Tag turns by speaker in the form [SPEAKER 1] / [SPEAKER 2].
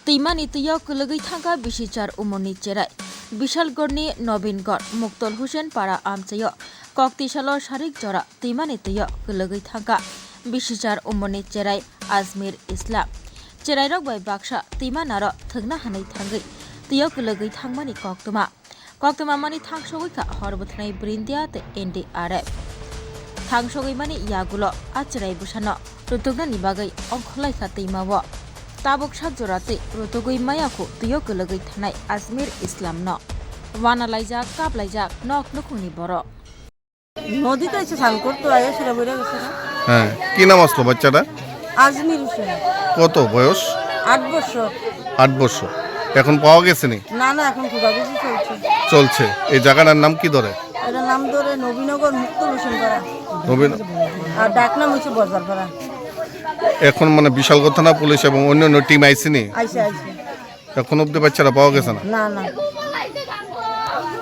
[SPEAKER 1] Teiman ituyo kulagui thangka bisichar umoni cherai. Bishalgorni Nobingor Muktol Hussein para amchayo. Koktisalo sharik jora Teiman ituyo kulagui thangka bisichar umoni cherai Azmir Islam. Cherai rok bai baksha Teiman aro thangna hanai thangai. Tuyo kulagui thangmani koktuma. Koktuma mani thangshogui ka horbuthnai Brindia te NDRF. Thangshogui mani yagulo acherai busano. Rutugna nibagai ongkholai ka teimawo. Tabuk sajorate rutugui mayaku tuyo kulagui thanai Azmir Islam no. Wana laijak kap laijak nok nukuni boro.
[SPEAKER 2] নদীতে এসে স্নান করতে আগে সেটা বেড়ে গেছে না।
[SPEAKER 3] হ্যাঁ, কি নাম আসলো বাচ্চাটা?
[SPEAKER 2] আজমির হোসেন,
[SPEAKER 3] কত বয়স?
[SPEAKER 2] 8 বছর।
[SPEAKER 3] 8 বছর। এখন পাওয়া গেছে নি?
[SPEAKER 2] না না, এখন খোঁজাখুঁজি চলছে।
[SPEAKER 3] চলছে। এই জায়গাটার নাম কি ধরে?
[SPEAKER 2] এটার নাম ধরে নবীনগর মুক্তল হোসেন পাড়া,
[SPEAKER 3] নবীন।
[SPEAKER 2] আর ডাক নাম হচ্ছে বজার পাড়া।
[SPEAKER 3] এখন মানে বিশালগড় থানা পুলিশ এবং অন্যান্য টিম আইসিনি?
[SPEAKER 2] আইসে আইসে।
[SPEAKER 3] এখন অব্দি বাচ্চারা পাওয়া গেছে না?
[SPEAKER 2] না না।